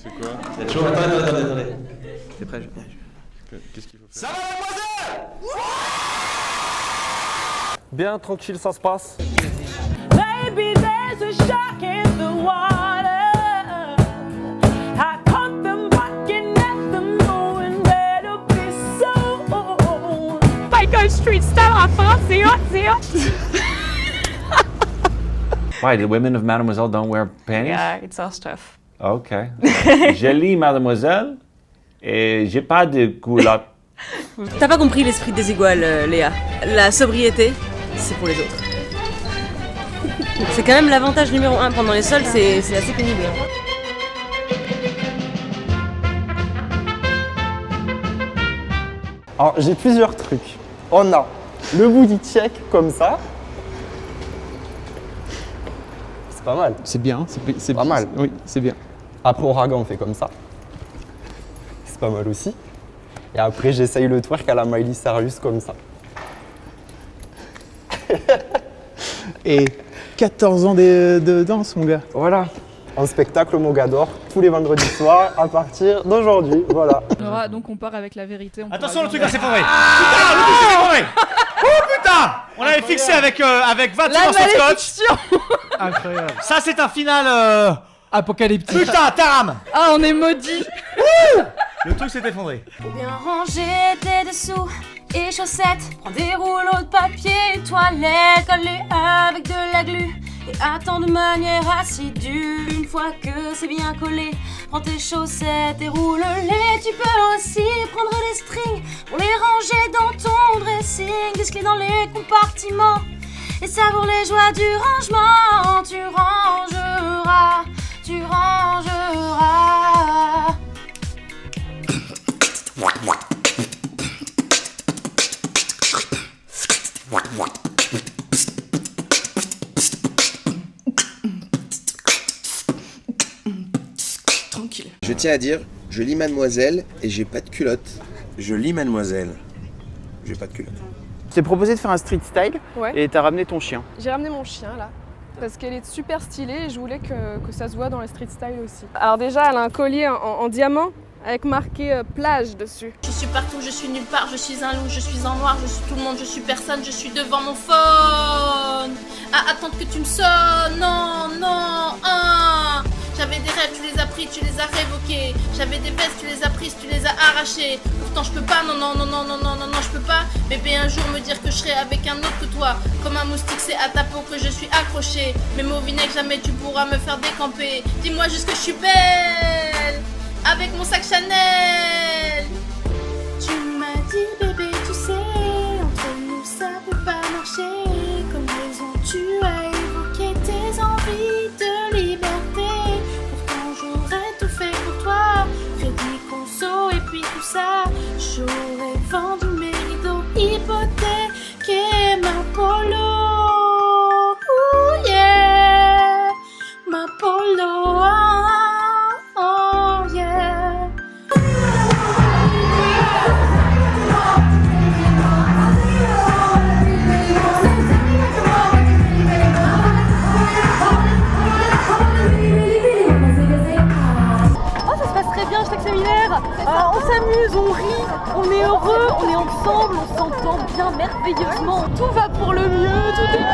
C'est quoi? Attendez. T'es prêt? Qu'est-ce qu'il faut faire? Ça va, mademoiselle? Bien tranquille, ça se passe. Baby, there's a shark in the water. I caught them barking at the moon. Better be soon. Michael Street style en France, c'est hot. Why, the women of Mademoiselle don't wear panties? Yeah, it's our stuff. Okay. Je lis Mademoiselle et j'ai pas de culotte. T'as pas compris l'esprit des égouales, Léa. La sobriété, c'est pour les autres. C'est quand même l'avantage numéro 1 pendant les soldes, c'est assez pénible. Alors, j'ai plusieurs trucs. On a le booty check comme ça. C'est pas mal. C'est bien, c'est pas mal. Oui, c'est bien. Après, Ouragan, on fait comme ça. C'est pas mal aussi. Et après, j'essaye le twerk à la Miley Cyrus comme ça. Et 14 ans de danse, mon gars. Voilà. En spectacle au Mogador, tous les vendredis soirs, à partir d'aujourd'hui. Voilà. Nora, donc on part avec la vérité. Attention, le truc va s'effondrer. Putain, le truc s'est effondré. Oh putain. On avait fixé avec 28 morceaux de scotch. Incroyable. Ça, c'est un final Apocalyptique. Putain, Taram. Ah, on est maudits. Le truc s'est effondré. Bien ranger tes dessous et chaussettes. Prends des rouleaux de papier toilette, colle-les avec de la glu. Et attends de manière assidue. Une fois que c'est bien collé, prends tes chaussettes et roule-les. Tu peux aussi prendre des strings pour les ranger dans ton dressing. Disque-les dans les compartiments et savoure les joies du rangement. Tu rangeras. Tranquille. Je tiens à dire, je lis Mademoiselle et j'ai pas de culotte. Je lis Mademoiselle. J'ai pas de culotte. Je t'ai proposé de faire un street style Ouais. et t'as ramené ton chien. J'ai ramené mon chien là. Parce qu'elle est super stylée et je voulais que ça se voit dans le street style aussi. Alors déjà, elle a un collier en diamant avec marqué plage dessus. Je suis partout, je suis nulle part, je suis un loup, je suis en noir, je suis tout le monde, je suis personne, je suis devant mon phone. À attendre que tu me sonnes, non, J'avais des rêves, tu les as pris, tu les as révoqués. J'avais des vestes, tu les as prises, tu les as arrachées. Pourtant je peux pas, non, je peux pas. Bébé, un jour me dire que je serai avec un autre que toi. Comme un moustique, c'est à ta peau que je suis accrochée. Mais au vinaigre, jamais tu pourras me faire décamper. Dis-moi juste que je suis belle, avec mon sac Chanel. Tu m'as dit, bébé, tu sais, entre nous ça peut pas marcher. Comme raison, tu as évoqué tes envies de liberté. Pourtant, j'aurais tout fait pour toi. Crédit conso et puis tout ça. J'aurais vendu mes rideaux, hypothéqué ma polo. Ooh yeah, ma polo. Oh yeah. On s'amuse, on rit, on est heureux, on est ensemble, on s'entend bien merveilleusement. Tout va pour le mieux, tout est...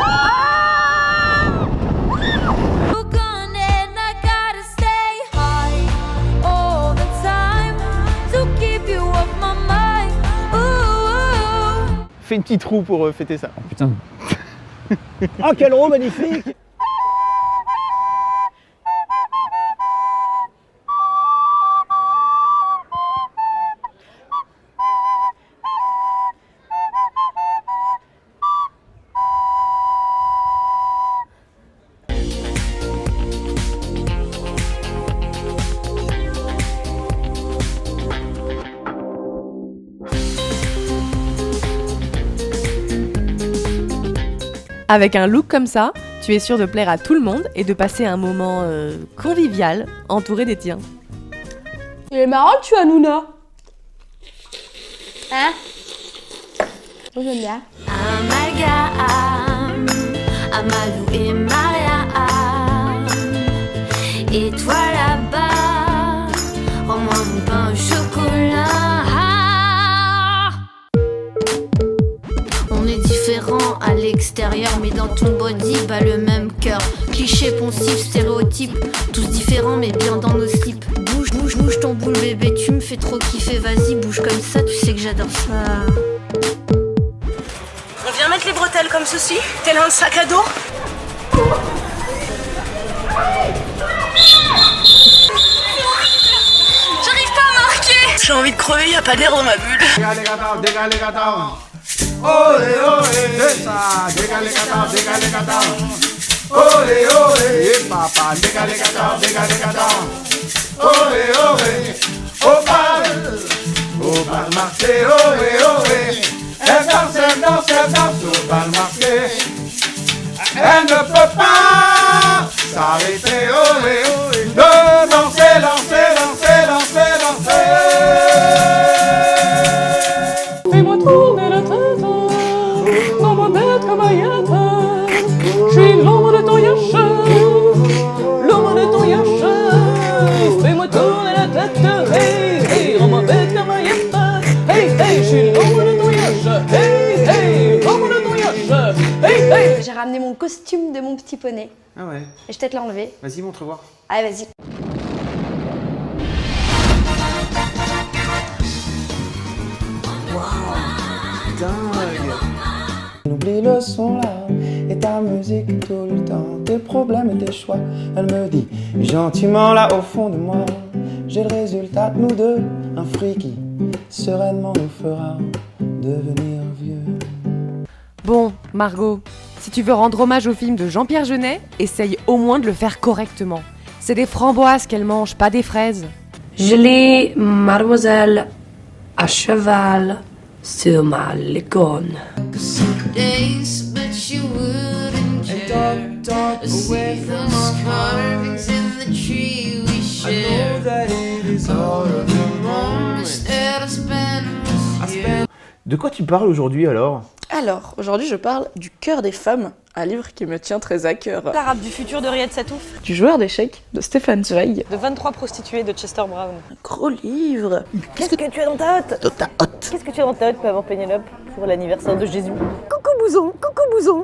Fais une petite roue pour fêter ça. Oh putain. Oh, quelle roue magnifique. Avec un look comme ça, tu es sûr de plaire à tout le monde et de passer un moment convivial entouré des tiens. Il est marrant, tu as Nouna. Hein? Moi j'aime bien. Amalgame, Amalou et Mariam. Et toi là-bas, l'extérieur, mais dans ton body, bah le même cœur. Cliché, poncif, stéréotype, tous différents mais bien dans nos slips. Bouge, bouge, bouge ton boule bébé, tu me fais trop kiffer, vas-y bouge comme ça, tu sais que j'adore ça. On vient mettre les bretelles comme ceci, tel un sac à dos. J'arrive pas à marquer. J'ai envie de crever, y a pas d'air dans ma bulle. Olé olé, ça, dégale gata. Olé olé, papa, dégale gata. Olé olé, au bal marché, olé olé. Elle danse au bal marché. Elle ne peut pas s'arrêter, olé olé, de danser. Fais-moi tourner la tête dans ma bête comme Ayata. Je suis l'ombre de ton yacha, l'ombre de ton yacha. Fais-moi tourner la tête, hey, hey, dans ma bête comme Ayata. Hey, hey, je suis l'ombre de ton yacha, hey, hey, l'ombre de ton yacha, hey, hey. J'ai ramené mon costume de mon petit poney. Ah ouais. Et je vais te l'enlever. Vas-y, montre voir. Allez, vas-y. N'oublie le son là et ta musique tout le temps, tes problèmes et tes choix. Elle me dit gentiment là au fond de moi, j'ai le résultat de nous deux, un fruit qui sereinement nous fera devenir vieux. Bon, Margot, si tu veux rendre hommage au film de Jean-Pierre Jeunet, essaye au moins de le faire correctement. C'est des framboises qu'elle mange, pas des fraises. Gelée, mademoiselle, à cheval sur ma licorne. Days, but you wouldn't care. See those carvings in the tree we share. All of the moments that I spent with you. De quoi tu parles aujourd'hui alors? Alors, aujourd'hui je parle du cœur des femmes, un livre qui me tient très à cœur. L'arabe du futur de Riyad Satouf. Du joueur d'échecs de Stefan Zweig. De 23 prostituées de Chester Brown. Un gros livre. Qu'est-ce que tu as dans ta hotte? Dans ta hotte. Qu'est-ce que tu as dans ta hotte pour avoir Pénélope pour l'anniversaire de Jésus? Coucou Bouzon, coucou Bouzon.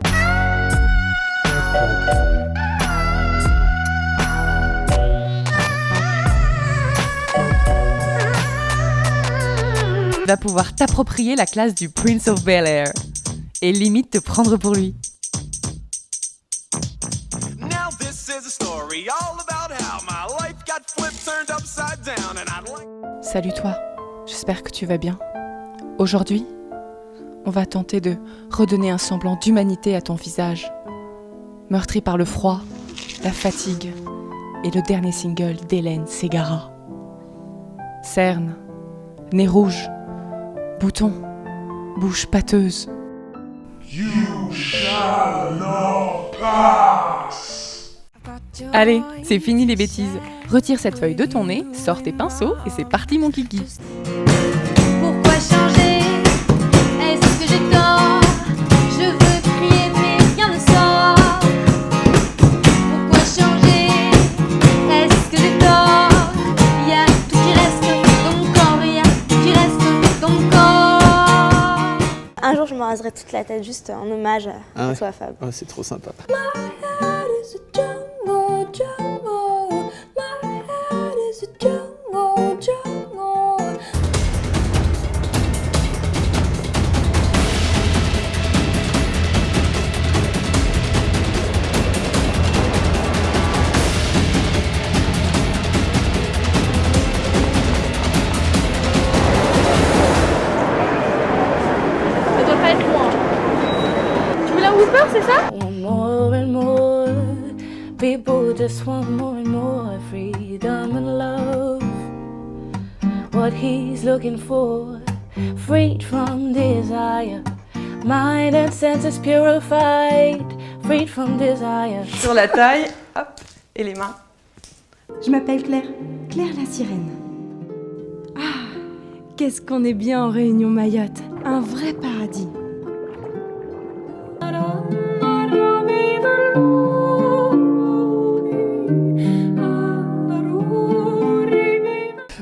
Tu vas pouvoir t'approprier la classe du Prince of Bel-Air et limite te prendre pour lui. Salut toi, j'espère que tu vas bien. Aujourd'hui, on va tenter de redonner un semblant d'humanité à ton visage, meurtri par le froid, la fatigue et le dernier single d'Hélène Ségara. Cerne, nez rouge, bouton, bouche pâteuse. You shall not pass. Allez, c'est fini les bêtises. Retire cette feuille de ton nez, sors tes pinceaux et c'est parti mon kiki. Pourquoi changer? Est-ce que j'ai tort? Je veux crier mais rien ne sort. Pourquoi changer? Est-ce que j'ai tort? Y'a tout qui reste dans mon corps, y'a tout qui reste dans mon corps. Un jour je me raserai toute la tête juste en hommage à toi Fab. Oh, c'est trop sympa. Ça doit pas être loin. Tu veux la Whooper, c'est ça? More and more, people just want more and more freedom and love. What he's looking for, freed from desire. Mind and senses purified, freed from desire. Sur la taille, hop, et les mains. Je m'appelle Claire, Claire la sirène. Ah, qu'est-ce qu'on est bien en Réunion Mayotte, un vrai paradis.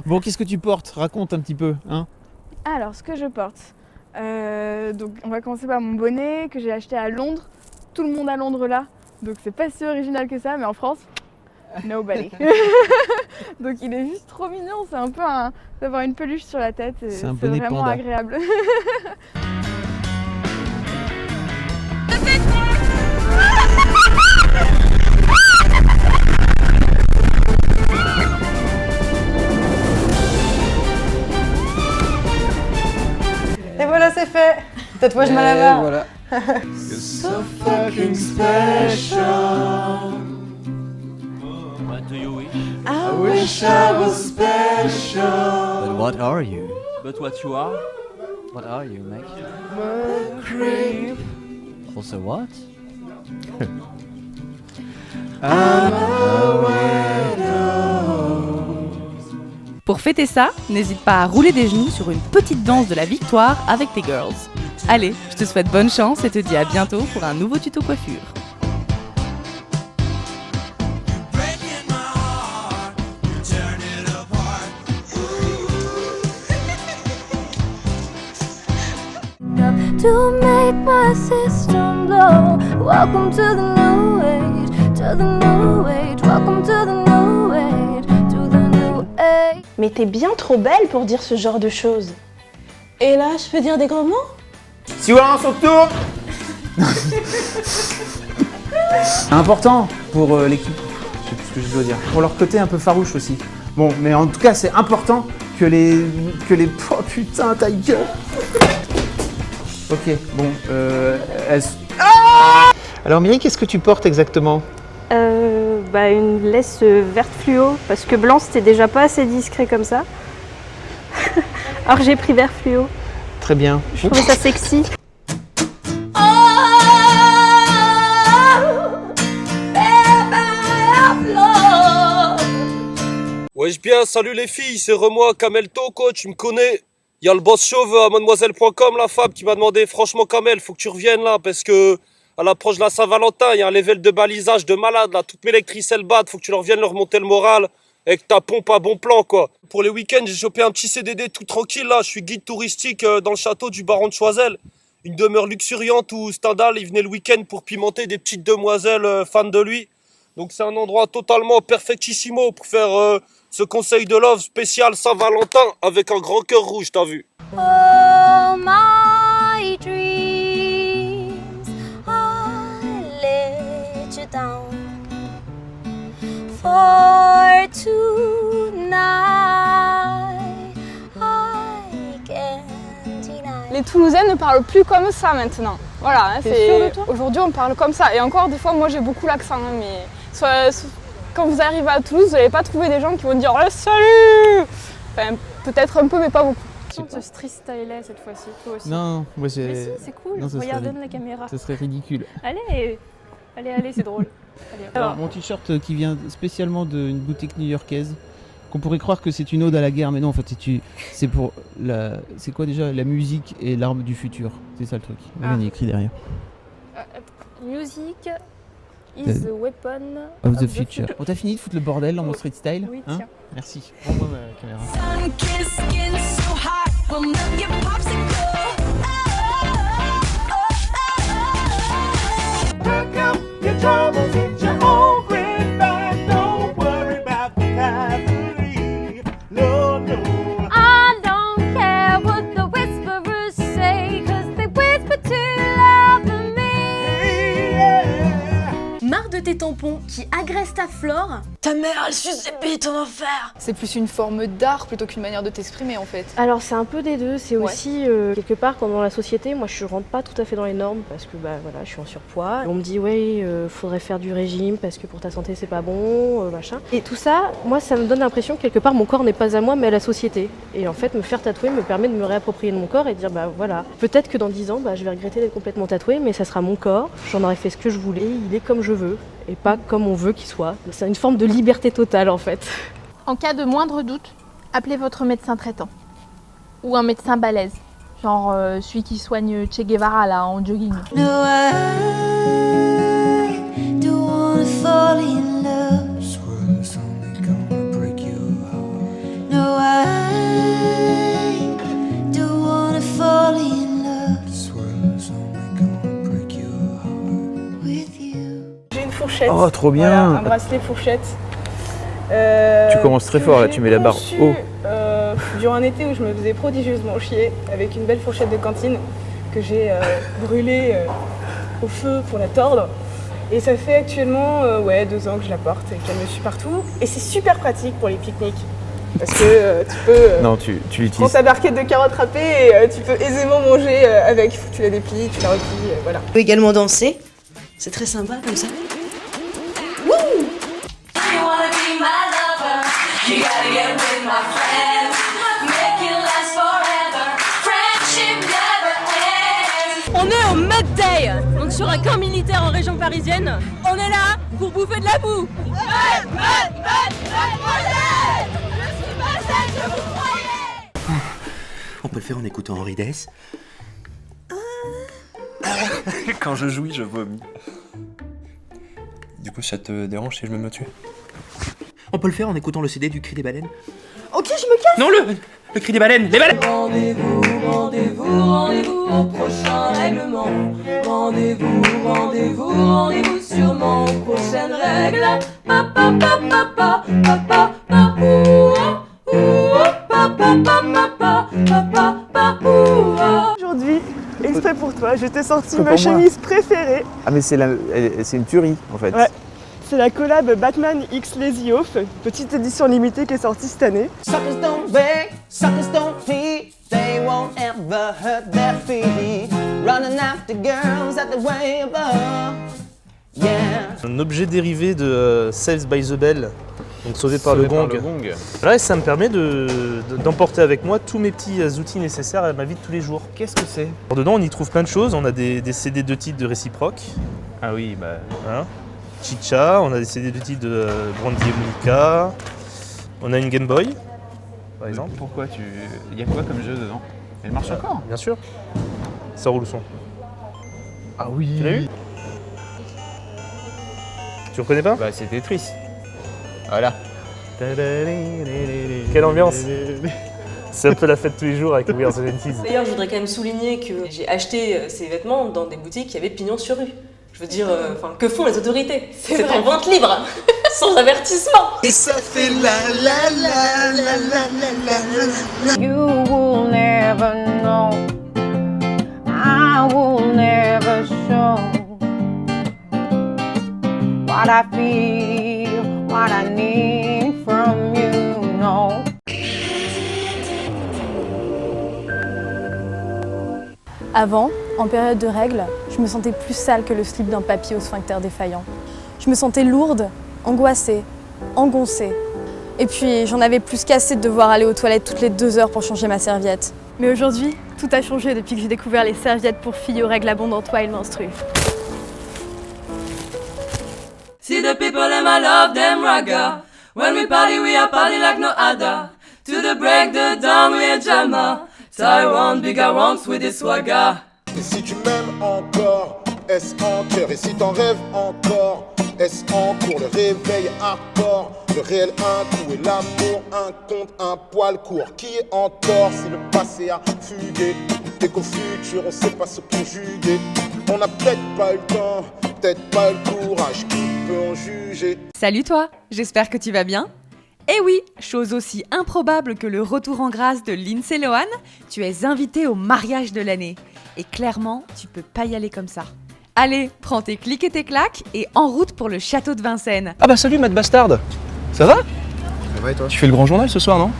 Bon, qu'est-ce que tu portes? Raconte un petit peu, hein. Alors, ce que je porte. Donc, on va commencer par mon bonnet que j'ai acheté à Londres tout le monde à Londres là. Donc c'est pas si original que ça, mais en France, nobody. Donc il est juste trop mignon, c'est un peu d'avoir une peluche sur la tête. C'est un bonnet vraiment panda. agréable. Et voilà, c'est fait. Tatouage Malabar. Voilà. So fucking special. What do you wish? I wish I was special. But what are you? But what you are? What are you, mec? Creep. Also what? I'm a widow. Pour fêter ça, n'hésite pas à rouler des genoux sur une petite danse de la victoire avec tes girls. Allez, je te souhaite bonne chance et te dis à bientôt pour un nouveau tuto coiffure. To make my system blow. Welcome to the new age, to the new age. Welcome to the new age, to the new age. Mais t'es bien trop belle pour dire ce genre de choses. Et là, je peux dire des gros mots? Si voilà son tour. Important pour l'équipe, je sais plus ce que je dois dire, pour leur côté un peu farouche aussi. Bon, mais en tout cas, c'est important que les... Oh putain, ta gueule. Ok, bon, Alors Myri, qu'est-ce que tu portes exactement? Une laisse verte fluo, parce que blanc c'était déjà pas assez discret comme ça. Alors j'ai pris vert fluo. Très bien. Je trouvais ça sexy. Wesh bien, salut les filles, c'est Remois Kamel Toko, tu me connais. Il y a le boss chauve à mademoiselle.com, la femme, qui m'a demandé, franchement Kamel, faut que tu reviennes là, parce que à l'approche de la Saint-Valentin, il y a un level de balisage de malade là, toutes mes lectrices elles battent, faut que tu leur viennes leur monter le moral, avec ta pompe à bon plan quoi. Pour les week-ends, j'ai chopé un petit CDD tout tranquille là, je suis guide touristique dans le château du baron de Choiseul. Une demeure luxuriante où Stendhal, il venait le week-end pour pimenter des petites demoiselles fans de lui. Donc c'est un endroit totalement perfectissimo pour faire ce conseil de love spécial Saint-Valentin avec un grand cœur rouge, t'as vu? Oh my dreams, I let you down. For tonight, I can't deny. Les Toulousains ne parlent plus comme ça maintenant. Voilà, hein, T'es sûre de toi? Aujourd'hui on parle comme ça. Et encore des fois moi j'ai beaucoup l'accent, hein, mais quand vous arrivez à Toulouse, vous n'allez pas trouver des gens qui vont dire oh, salut. Enfin, peut-être un peu mais pas beaucoup. On se street stylait cette fois-ci, toi aussi. Non, moi j'ai... Mais si, c'est cool, Non, regarde, donne la caméra. Ça serait ridicule. Allez, c'est drôle. Allez, Alors, mon t-shirt qui vient spécialement d'une boutique new-yorkaise, qu'on pourrait croire que c'est une ode à la guerre, mais non, en fait, c'est pour la... C'est quoi déjà? La musique et l'arme du futur. C'est ça le truc. Il y a écrit derrière. Music is the weapon of the future. Oh, t'as fini de foutre le bordel dans mon street style? Oui, hein? tiens. Merci. Prends-moi ma caméra. Pack up your troubles, get your own green bag. Don't worry about the cavalry. No, no. I don't care what the whisperers say, 'cause they whisper too loud for me. Marre de tes tampons qui agressent ta flore. Ta mère, elle suce des bites en enfer. C'est plus une forme d'art plutôt qu'une manière de t'exprimer en fait. Alors c'est un peu des deux, c'est Ouais. aussi quelque part quand dans la société, moi je rentre pas tout à fait dans les normes parce que voilà, je suis en surpoids. On me dit ouais, faudrait faire du régime parce que pour ta santé c'est pas bon, machin. Et tout ça, moi ça me donne l'impression que quelque part mon corps n'est pas à moi mais à la société. Et en fait me faire tatouer me permet de me réapproprier de mon corps et de dire bah voilà, peut-être que dans 10 ans je vais regretter d'être complètement tatouée mais ça sera mon corps, j'en aurais fait ce que je voulais, il est comme je veux et pas comme on veut qu'il soit. C'est une forme de liberté totale en fait. En cas de moindre doute, appelez votre médecin traitant. Ou un médecin balèze. Genre celui qui soigne Che Guevara là en jogging. No, I don't wanna fall in love. Swirl's only gonna break your heart. No, I don't wanna fall in love. Swirl's only gonna break your heart. fourchette. Oh, trop bien. Voilà, un bracelet fourchette. Tu commences très fort là, tu mets la barre haut. Durant un été où je me faisais prodigieusement chier avec une belle fourchette de cantine que j'ai brûlée au feu pour la tordre. Et ça fait actuellement 2 ans que je la porte et qu'elle me suit partout. Et c'est super pratique pour les pique-niques. Parce que tu peux Non, tu prends l'utilises. ta barquette de carottes râpées et tu peux aisément manger avec. Tu la déplies, tu la replies, voilà. On peut également danser. C'est très sympa comme ça. On est au Mud Day, donc sur un camp militaire en région parisienne. On est là pour bouffer de la boue. On peut le faire en écoutant Henri Dess. Quand je jouis, je vomis. Du coup, ça te dérange si je me tue? On peut le faire en écoutant le CD du Cri des baleines. Ok, je me casse. Non, le cri des baleines, les baleines. Rendez-vous au prochain règlement. Rendez-vous sur mon prochaine règle. Papa, papa, papa, papa, Aujourd'hui, exprès pour toi, je t'ai sorti Pour ma moi. chemise préférée. Ah mais c'est une tuerie en fait. Ouais. C'est la collab Batman X Lazy Off, petite édition limitée qui est sortie cette année. Suckers don't beg, suckers don't plead. They won't ever hurt their feet. Running after girls at the way above. Yeah. Un objet dérivé de Saved by the Bell, donc sauvé par le gong. Là, ça me permet d'emporter avec moi tous mes petits outils nécessaires à ma vie de tous les jours. Qu'est-ce que c'est? Dedans, on y trouve plein de choses. On a des CD de titres de Réciproque. Ah oui, bah. Hein. Chicha, on a des CD de titres de Brandy et Monica. On a une Game Boy, par exemple. Pourquoi il y a quoi comme jeu dedans? Elle marche encore? Bien sûr. Ça roule le son. Ah oui. Tu l'as eu? Tu reconnais pas? Bah c'est Tetris. Voilà. Quelle ambiance! C'est un peu la fête tous les jours avec We Are the 90s. D'ailleurs, je voudrais quand même souligner que j'ai acheté ces vêtements dans des boutiques qui avaient pignon sur rue. Je veux dire, que font les autorités? C'est en vente libre, sans avertissement. Et ça fait la la la la la la la. You will never know. I will never show what I feel, what I need from you, no. Avant, en période de règles, je me sentais plus sale que le slip d'un papy au sphincter défaillant. Je me sentais lourde, angoissée, engoncée. Et puis, j'en avais plus qu'assez de devoir aller aux toilettes toutes les 2 heures pour changer ma serviette. Mais aujourd'hui, tout a changé depuis que j'ai découvert les serviettes pour filles aux règles abondantes while menstrues. See the people and I love them ragga. When we are party like no other. To the break, the dawn, we are jammer. Tyrone, big arounds with the swagger. Et si tu m'aimes encore, est-ce en cœur? Et si t'en rêves encore, est-ce en cours? Le réveil hardcore, le réel un coup et l'amour un compte, un poil court. Qui est en tort si le passé a fugué? Et qu'au futur on sait pas se conjuguer. On n'a peut-être pas eu le temps, peut-être pas eu le courage. Qui peut en juger? Salut toi, j'espère que tu vas bien. Eh oui, chose aussi improbable que le retour en grâce de Lindsay Lohan, tu es invité au mariage de l'année. Et clairement, tu peux pas y aller comme ça. Allez, prends tes clics et tes claques et en route pour le château de Vincennes. Ah bah salut Matt Bastard. Ça va? Ça va et toi? Tu fais le grand journal ce soir, non?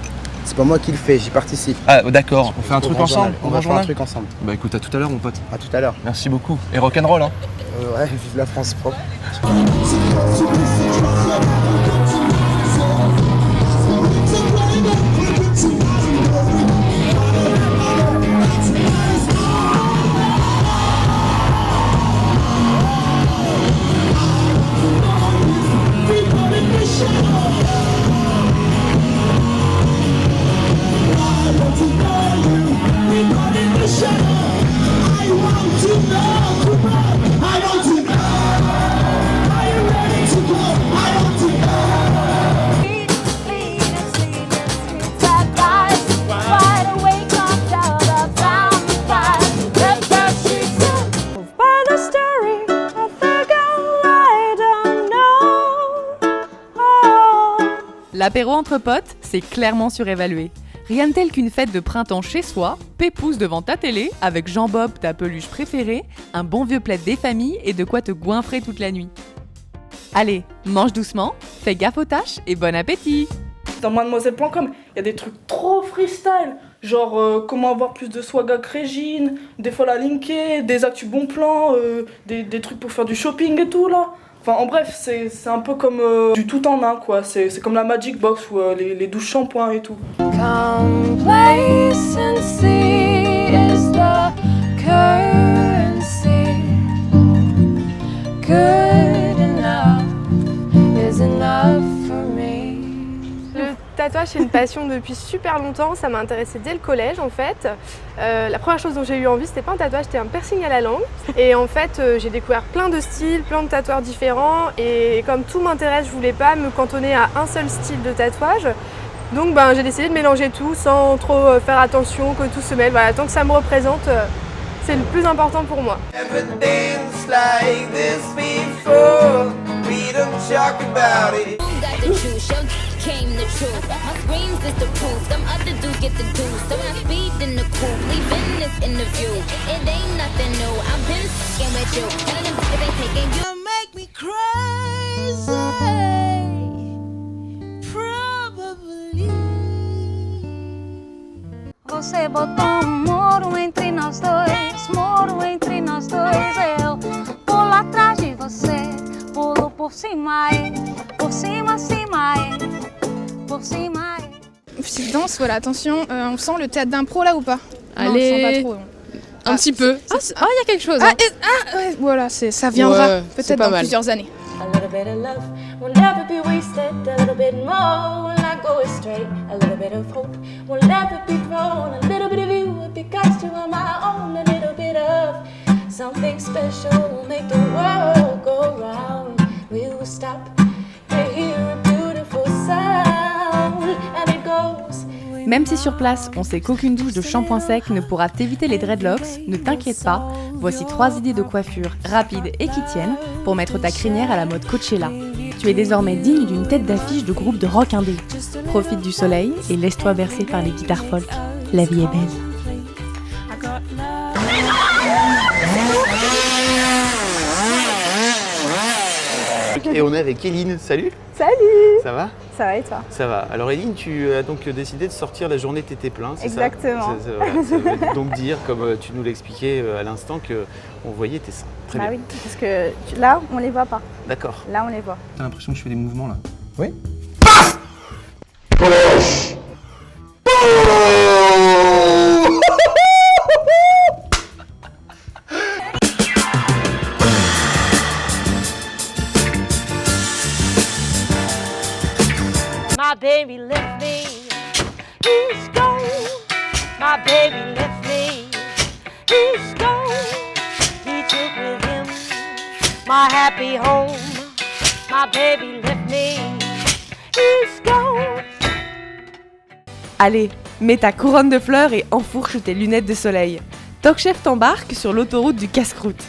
C'est pas moi qui le fais, j'y participe. Ah d'accord, on fait un truc grand ensemble? journal. On va faire un truc ensemble. Bah écoute, à tout à l'heure mon pote. À tout à l'heure. Merci beaucoup. Et rock'n'roll hein? Ouais, vive la France propre. I want to know. Are you ready to go? L'apéro entre potes, c'est clairement surévalué. Rien de tel qu'une fête de printemps chez soi, pépouze devant ta télé, avec Jean-Bob, ta peluche préférée, un bon vieux plaid des familles et de quoi te goinfrer toute la nuit. Allez, mange doucement, fais gaffe aux tâches et bon appétit! Dans mademoiselle.com, il y a des trucs trop freestyle, genre comment avoir plus de swag avec Régine, des folles à linker, des actus bon plan, des trucs pour faire du shopping et tout là. Enfin en bref, c'est un peu comme du tout en un quoi, c'est comme la Magic Box ou les douches shampoing et tout. Complacency is the currency. Good enough is enough for me. Le tatouage, c'est une passion depuis super longtemps. Ça m'a intéressée dès le collège en fait. La première chose dont j'ai eu envie, c'était pas un tatouage, c'était un piercing à la langue. Et en fait, j'ai découvert plein de styles, plein de tatoueurs différents. Et comme tout m'intéresse, je voulais pas me cantonner à un seul style de tatouage. Donc j'ai décidé de mélanger tout sans trop faire attention que tout se mêle. Voilà, tant que ça me représente, c'est le plus important pour moi. Everything's like this before. We don't talk about it. Came the truth. My screams is the proof. Some other dudes get the juice. So when I speed in the coupe, leaving this interview. It ain't nothing new. I've been f***ing with you. None of them bitches ain't taking you. You make me crazy. Probably. Você botou muro entre nós dois, muro entre nós dois. Eu pulo atrás de você, pulo por cima, por cima, cima, por cima. Petite danse, voilà, attention, on sent le théâtre d'impro là ou pas? Allez. Non, je sens pas trop. Un petit peu. Ah, il y a quelque chose. Hein. Ouais, voilà, ça viendra Ouais, peut-être dans plusieurs années. A little bit of love will never be wasted. A little bit more will not go astray. A little bit of hope will never be thrown. A little bit of you because you are my own. A little bit of something special will make the world go round. We will stop to hear a beautiful sound, and it goes. Même si sur place, on sait qu'aucune douche de shampoing sec ne pourra t'éviter les dreadlocks, ne t'inquiète pas, voici 3 idées de coiffure rapides et qui tiennent pour mettre ta crinière à la mode Coachella. Tu es désormais digne d'une tête d'affiche de groupe de rock indé. Profite du soleil et laisse-toi bercer par les guitares folk. La vie est belle. Et on est avec Eline, salut. Salut. Ça va? Ça va et toi? Ça va. Alors Eline, tu as donc décidé de sortir la journée tété plein, c'est ça? Exactement. Ça veut donc dire, comme tu nous l'expliquais à l'instant, qu'on voyait tes seins. Très bien. Oui, parce que là, on les voit pas. D'accord. Là, on les voit. T'as l'impression que je fais des mouvements là? Oui. My baby left me, he's gone. My baby left me, he's gone. He took with him my happy home. My baby left me, he's gone. Allez, mets ta couronne de fleurs et enfourche tes lunettes de soleil. Talk Chef t'embarque sur l'autoroute du casse-croûte.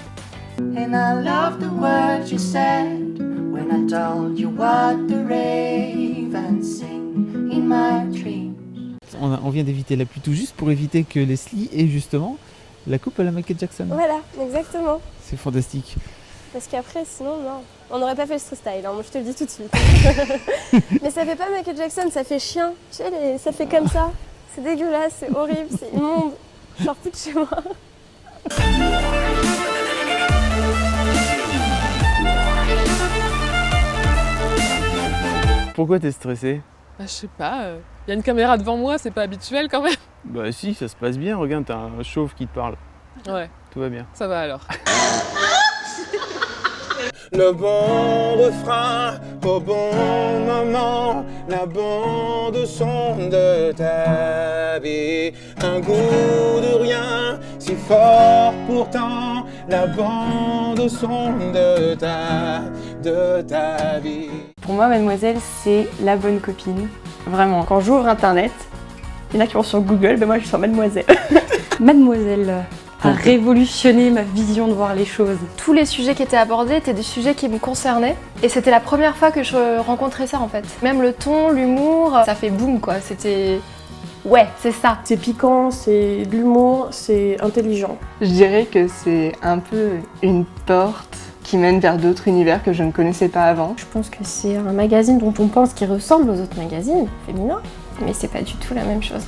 And I love the words you said when I told you what the ravens sing in my dreams. On vient d'éviter la pluie tout juste pour éviter que Leslie ait justement la coupe à la Michael Jackson. Voilà, exactement. C'est fantastique. Parce qu'après, sinon, non. On n'aurait pas fait le street style, hein, moi je te le dis tout de suite. Mais ça fait pas Michael Jackson, ça fait chien. Tu sais, ça fait comme ça. C'est dégueulasse, c'est horrible, c'est immonde. Je sors plus de chez moi. Pourquoi t'es stressée? Bah, je sais pas, y a une caméra devant moi, c'est pas habituel quand même. Bah si, ça se passe bien, regarde, t'as un chauve qui te parle. Ouais. Tout va bien. Ça va alors. Le bon refrain au bon moment, la bande son de ta vie. Un goût de rien, si fort pourtant, la bande son de ta vie. Pour moi, Mademoiselle, c'est la bonne copine. Vraiment. Quand j'ouvre Internet, il y en a qui vont sur Google, ben moi je suis sur Mademoiselle. Mademoiselle a révolutionné ma vision de voir les choses. Tous les sujets qui étaient abordés étaient des sujets qui me concernaient. Et c'était la première fois que je rencontrais ça en fait. Même le ton, l'humour, ça fait boum quoi. C'était... Ouais, c'est ça. C'est piquant, c'est de l'humour, c'est intelligent. Je dirais que c'est un peu une porte qui mène vers d'autres univers que je ne connaissais pas avant. Je pense que c'est un magazine dont on pense qu'il ressemble aux autres magazines féminins, mais c'est pas du tout la même chose.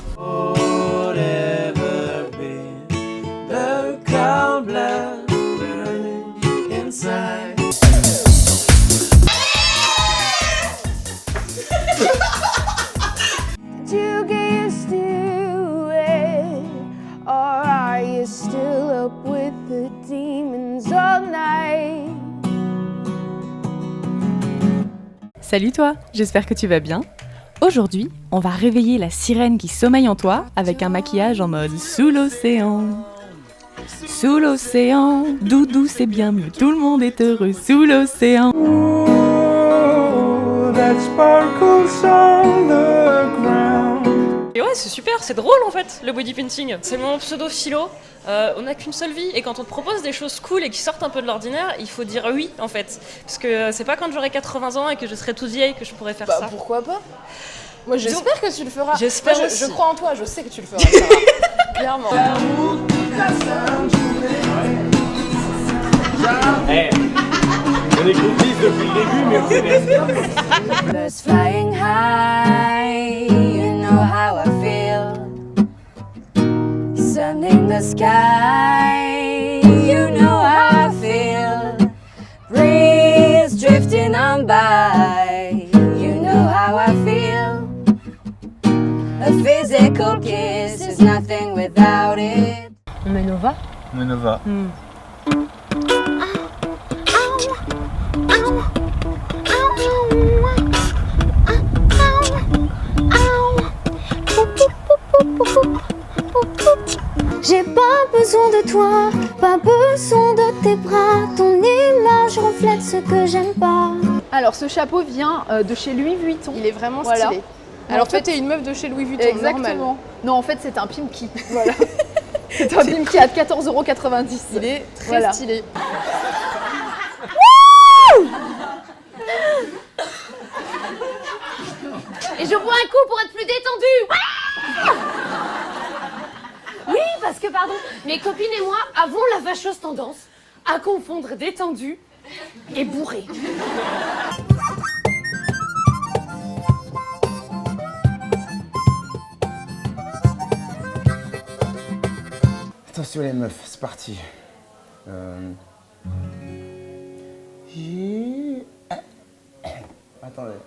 Salut toi, j'espère que tu vas bien. Aujourd'hui, on va réveiller la sirène qui sommeille en toi avec un maquillage en mode sous l'océan. Sous l'océan, doudou c'est bien mieux, tout le monde est heureux sous l'océan. Et ouais, c'est super, c'est drôle en fait, le body painting. C'est mon pseudo-philo. On n'a qu'une seule vie et quand on te propose des choses cool et qui sortent un peu de l'ordinaire, il faut dire oui en fait. Parce que c'est pas quand j'aurai 80 ans et que je serai toute vieille que je pourrai faire ça. Pourquoi pas? Moi j'espère que tu le feras. J'espère Moi, aussi. je crois en toi, je sais que tu le feras, Sarah. Clairement. Hey, on est complices depuis le début, mais on s'est Birds flying high, you know how I feel. Sun in the sky, you know how I feel. Breeze drifting on by, you know how I feel. A physical kiss is nothing without it. On met Nova? On est Nova. J'ai pas besoin de toi, pas besoin de tes bras. Ton image reflète ce que j'aime pas. Alors ce chapeau vient de chez Louis Vuitton. Il est vraiment stylé. Alors toi t'es une meuf de chez Louis Vuitton, Exactement. normal. Non en fait c'est un Pimki. Voilà. C'est un Pimki à 14,90 €. Il est très stylé. Et je bois un coup pour être plus détendue. Oui, parce que, pardon, mes copines et moi avons la fâcheuse tendance à confondre détendu et bourré. Attention les meufs, c'est parti. Attendez.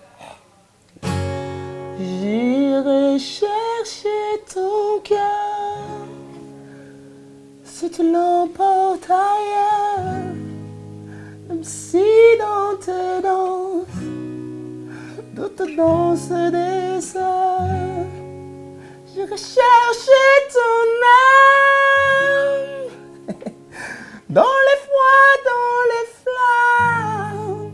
J'irai chercher ton cœur si tu l'emportes ailleurs, même si dans tes danses, d'autres dansent des sœurs. J'irai chercher ton âme dans les froids, dans les flammes.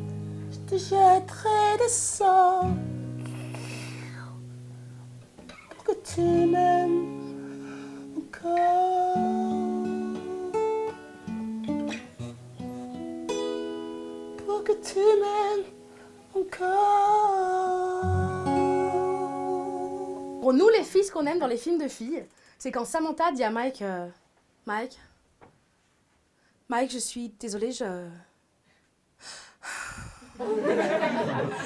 Je te jetterai des sorts pour que tu m'aimes encore. Pour que tu m'aimes encore. Pour nous, les filles, ce qu'on aime dans les films de filles, c'est quand Samantha dit à Mike, Mike, je suis désolée,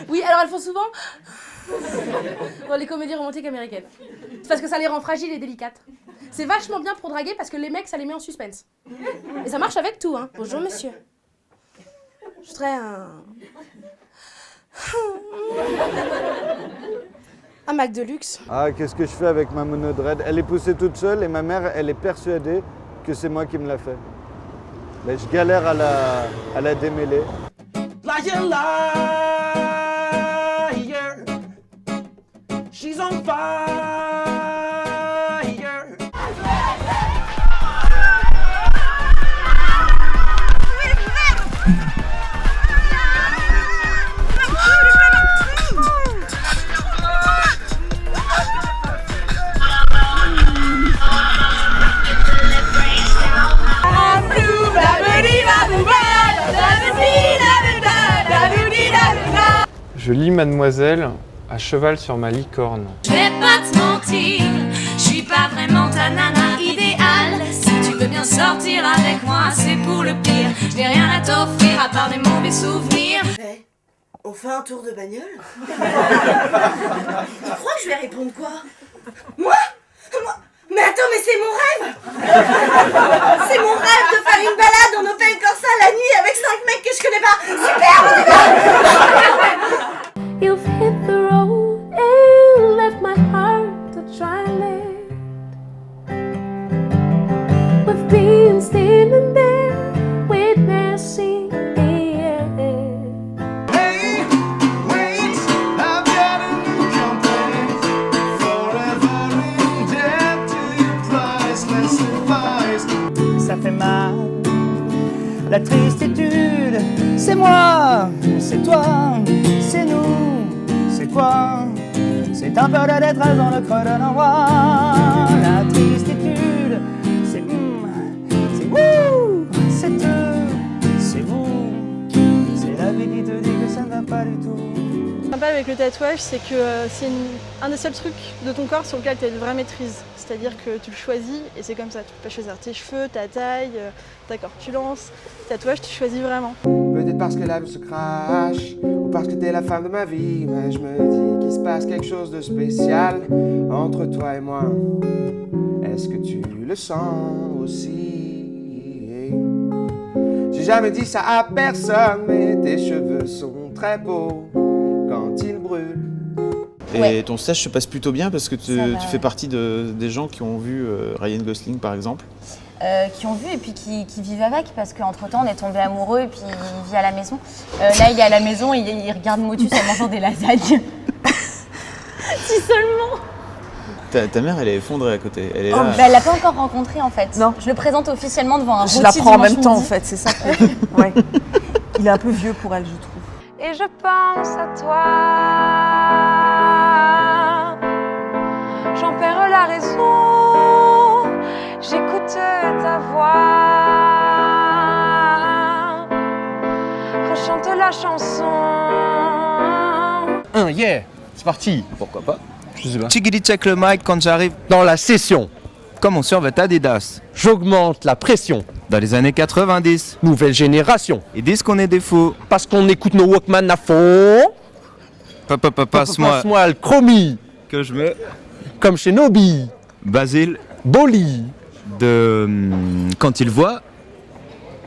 Oui, alors elles font souvent dans les comédies romantiques américaines. C'est parce que ça les rend fragiles et délicates. C'est vachement bien pour draguer parce que les mecs, ça les met en suspense. Et ça marche avec tout, hein. Bonjour, monsieur. Je voudrais un Mac de luxe. Ah, qu'est-ce que je fais avec ma monodread? Elle est poussée toute seule et ma mère, elle est persuadée que c'est moi qui me l'a fait. Mais je galère à la démêler. Liar, liar, she's on fire. Je lis Mademoiselle à cheval sur ma licorne. Je vais pas te mentir, je suis pas vraiment ta nana idéale. Si tu veux bien sortir avec moi, c'est pour le pire. Je n'ai rien à t'offrir à part des mauvais souvenirs. Hey, on fait un tour de bagnole? Tu crois que je vais répondre quoi? Moi? Mais attends, mais c'est mon rêve! C'est mon rêve de faire une balade en Opel Corsa la nuit avec 5 mecs que je connais pas! Super, on y va! You've hit the road and left my heart to try it. We've been standing there, witnessing the end. Hey, wait, I've got a new complaint. Forever in debt to your priceless advice. Ça fait mal, la tristitude, c'est moi, c'est toi, c'est nous, c'est quoi? C'est un peu de détresse dans le creux de nos voix. La tristitude, c'est wouh, c'est eux, c'est vous, c'est la vie qui te dit que ça ne va pas du tout. Ce qui est sympa avec le tatouage, c'est que c'est un des seuls trucs de ton corps sur lequel tu as une vraie maîtrise. C'est-à-dire que tu le choisis et c'est comme ça. Tu peux pas choisir tes cheveux, ta taille, ta corpulence. Tatouage, tu choisis vraiment. Peut-être parce que la vie se crache, ou parce que t'es la femme de ma vie, mais je me dis qu'il se passe quelque chose de spécial entre toi et moi. Est-ce que tu le sens aussi? J'ai jamais dit ça à personne, mais tes cheveux sont très beaux quand ils brûlent. Et Ouais. ton stage se passe plutôt bien parce que tu fais partie des gens qui ont vu Ryan Gosling par exemple. Qui ont vu et puis qui vivent avec parce qu'entre-temps on est tombé amoureux et puis il vit à la maison. Là il est à la maison, il regarde Motus en mangeant des lasagnes. Si seulement. Ta mère elle est effondrée à côté. Elle est Oh, là. bah, elle l'a pas encore rencontré en fait. Non. Je le présente officiellement devant un Je rôti la prends en dimanche même temps en midi. fait, c'est ça. Ouais. Il est un peu vieux pour elle, je trouve. Et je pense à toi. J'en perds la raison. J'écoute ta voix. Rechante la chanson. Yeah, c'est parti. Pourquoi pas? Je sais pas. Chickity check le mic quand j'arrive dans la session. Comme on survêt Adidas. J'augmente la pression. Dans les années 90. Nouvelle génération. Ils disent qu'on est des fous. Parce qu'on écoute nos Walkman à fond. Passe-moi le chromie. Que je me... Comme chez Nobi. Basile. Boli. De... Quand ils voient...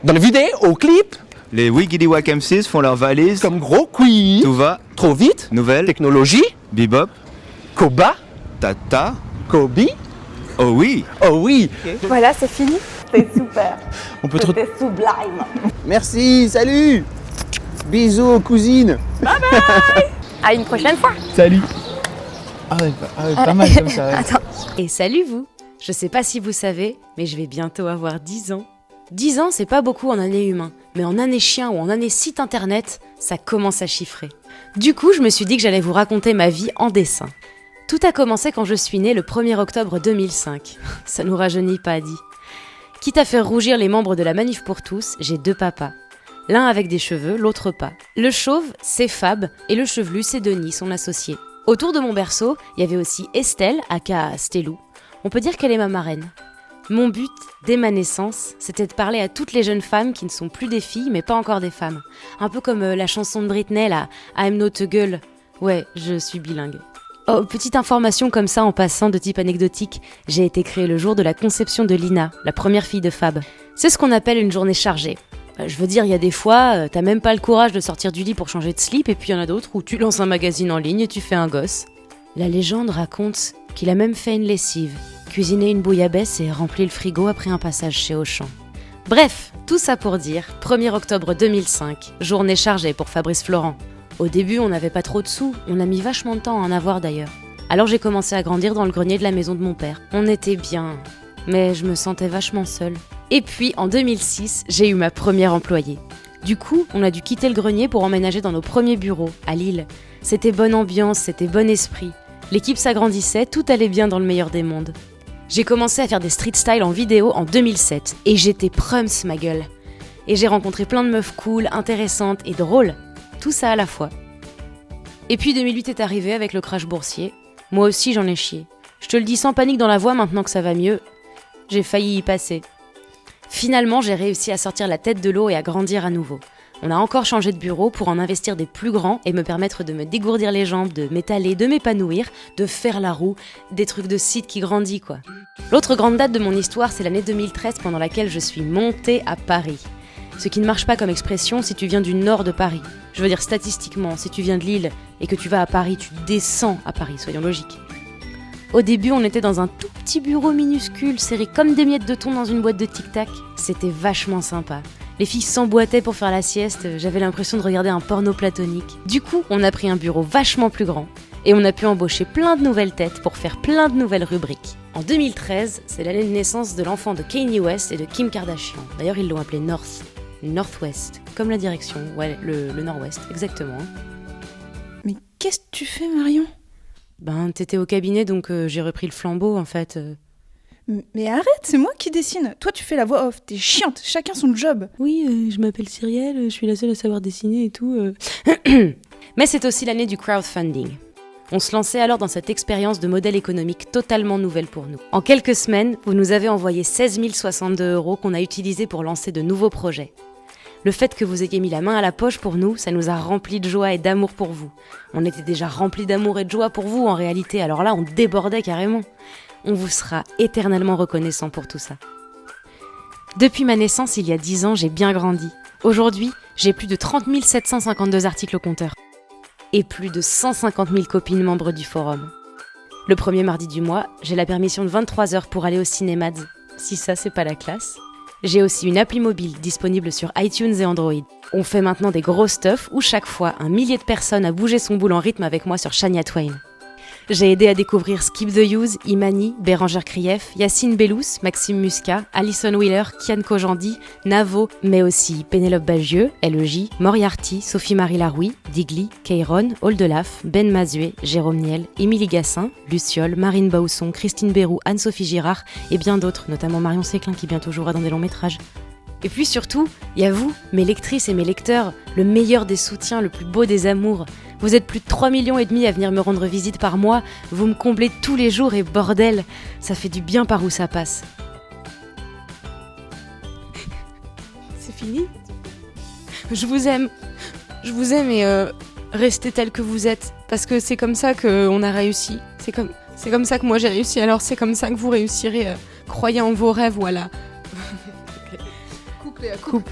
Dans les vidéos, au clip. Les Wiggity Wack M6 font leur valise. Comme gros quiz. Tout va. Trop vite. Nouvelle. Technologie. Bebop. Koba. Tata. Kobe. Oh oui. Oh oui. Voilà, c'est fini. C'était super. On peut te C'était sublime. Merci, salut. Bisous aux cousines. Bye bye. À une prochaine fois. Salut. Ah ouais, pas mal comme ça. Ouais. Attends. Et salut vous! Je sais pas si vous savez, mais je vais bientôt avoir 10 ans. 10 ans, c'est pas beaucoup en année humain, mais en année chien ou en année site internet, ça commence à chiffrer. Du coup, je me suis dit que j'allais vous raconter ma vie en dessin. Tout a commencé quand je suis née le 1er octobre 2005. Ça nous rajeunit pas, dit. Quitte à faire rougir les membres de la Manif pour tous, j'ai 2 papas. L'un avec des cheveux, l'autre pas. Le chauve, c'est Fab, et le chevelu, c'est Denis, son associé. Autour de mon berceau, il y avait aussi Estelle, aka Stelou. On peut dire qu'elle est ma marraine. Mon but, dès ma naissance, c'était de parler à toutes les jeunes femmes qui ne sont plus des filles, mais pas encore des femmes. Un peu comme la chanson de Britney, là, I'm not a girl. Ouais, je suis bilingue. Oh, petite information comme ça en passant de type anecdotique, j'ai été créée le jour de la conception de Lina, la première fille de Fab. C'est ce qu'on appelle une journée chargée. Je veux dire, il y a des fois, t'as même pas le courage de sortir du lit pour changer de slip, et puis il y en a d'autres où tu lances un magazine en ligne et tu fais un gosse. La légende raconte qu'il a même fait une lessive, cuisiné une bouillabaisse et rempli le frigo après un passage chez Auchan. Bref, tout ça pour dire, 1er octobre 2005, journée chargée pour Fabrice Florent. Au début, on n'avait pas trop de sous, on a mis vachement de temps à en avoir d'ailleurs. Alors j'ai commencé à grandir dans le grenier de la maison de mon père. On était bien, mais je me sentais vachement seule. Et puis, en 2006, j'ai eu ma première employée. Du coup, on a dû quitter le grenier pour emménager dans nos premiers bureaux, à Lille. C'était bonne ambiance, c'était bon esprit. L'équipe s'agrandissait, tout allait bien dans le meilleur des mondes. J'ai commencé à faire des street style en vidéo en 2007, et j'étais prums, ma gueule. Et j'ai rencontré plein de meufs cool, intéressantes et drôles. Tout ça à la fois. Et puis 2008 est arrivé avec le crash boursier. Moi aussi j'en ai chié. Je te le dis sans panique dans la voix maintenant que ça va mieux. J'ai failli y passer. Finalement, j'ai réussi à sortir la tête de l'eau et à grandir à nouveau. On a encore changé de bureau pour en investir des plus grands et me permettre de me dégourdir les jambes, de m'étaler, de m'épanouir, de faire la roue, des trucs de site qui grandit quoi. L'autre grande date de mon histoire, c'est l'année 2013 pendant laquelle je suis montée à Paris. Ce qui ne marche pas comme expression si tu viens du nord de Paris. Je veux dire statistiquement, si tu viens de Lille et que tu vas à Paris, tu descends à Paris, soyons logiques. Au début, on était dans un tout petit bureau minuscule, serré comme des miettes de thon dans une boîte de tic-tac. C'était vachement sympa. Les filles s'emboîtaient pour faire la sieste, j'avais l'impression de regarder un porno platonique. Du coup, on a pris un bureau vachement plus grand et on a pu embaucher plein de nouvelles têtes pour faire plein de nouvelles rubriques. En 2013, c'est l'année de naissance de l'enfant de Kanye West et de Kim Kardashian. D'ailleurs, ils l'ont appelé Northwest, comme la direction, ouais, le nord-ouest, exactement. Mais qu'est-ce que tu fais, Marion ? Ben, t'étais au cabinet, donc j'ai repris le flambeau, en fait. Mais arrête, c'est moi qui dessine. Toi, tu fais la voix off, t'es chiante, chacun son job. Oui, je m'appelle Cyrielle, je suis la seule à savoir dessiner et tout. Mais c'est aussi l'année du crowdfunding. On se lançait alors dans cette expérience de modèle économique totalement nouvelle pour nous. En quelques semaines, vous nous avez envoyé 16 062 € qu'on a utilisés pour lancer de nouveaux projets. Le fait que vous ayez mis la main à la poche pour nous, ça nous a remplis de joie et d'amour pour vous. On était déjà remplis d'amour et de joie pour vous en réalité, alors là on débordait carrément. On vous sera éternellement reconnaissant pour tout ça. Depuis ma naissance il y a 10 ans, j'ai bien grandi. Aujourd'hui, j'ai plus de 30 752 articles au compteur. Et plus de 150 000 copines membres du forum. Le premier mardi du mois, j'ai la permission de 23 h pour aller au Cinémads. Si ça, c'est pas la classe. J'ai aussi une appli mobile disponible sur iTunes et Android. On fait maintenant des gros stuff où chaque fois, un millier de personnes a bougé son boule en rythme avec moi sur Shania Twain. J'ai aidé à découvrir Skip the Use, Imani, Bérangère Krief, Yacine Bellous, Maxime Muscat, Alison Wheeler, Kian Kojandi, Navo, mais aussi Pénélope Bagieux, LEJ, Moriarty, Sophie-Marie Larouille, Digli, Keiron, Oldelaf, Ben Mazué, Jérôme Niel, Émilie Gassin, Luciole, Marine Bausson, Christine Bérou, Anne-Sophie Girard et bien d'autres, notamment Marion Séclin qui bientôt jouera dans des longs métrages. Et puis surtout, il y a vous, mes lectrices et mes lecteurs, le meilleur des soutiens, le plus beau des amours. Vous êtes plus de 3,5 millions à venir me rendre visite par mois, vous me comblez tous les jours et bordel, ça fait du bien par où ça passe. C'est fini ? Je vous aime et restez tel que vous êtes, parce que c'est comme ça qu'on a réussi. C'est comme ça que moi j'ai réussi, alors c'est comme ça que vous réussirez. Croyez en vos rêves, voilà. Coupe.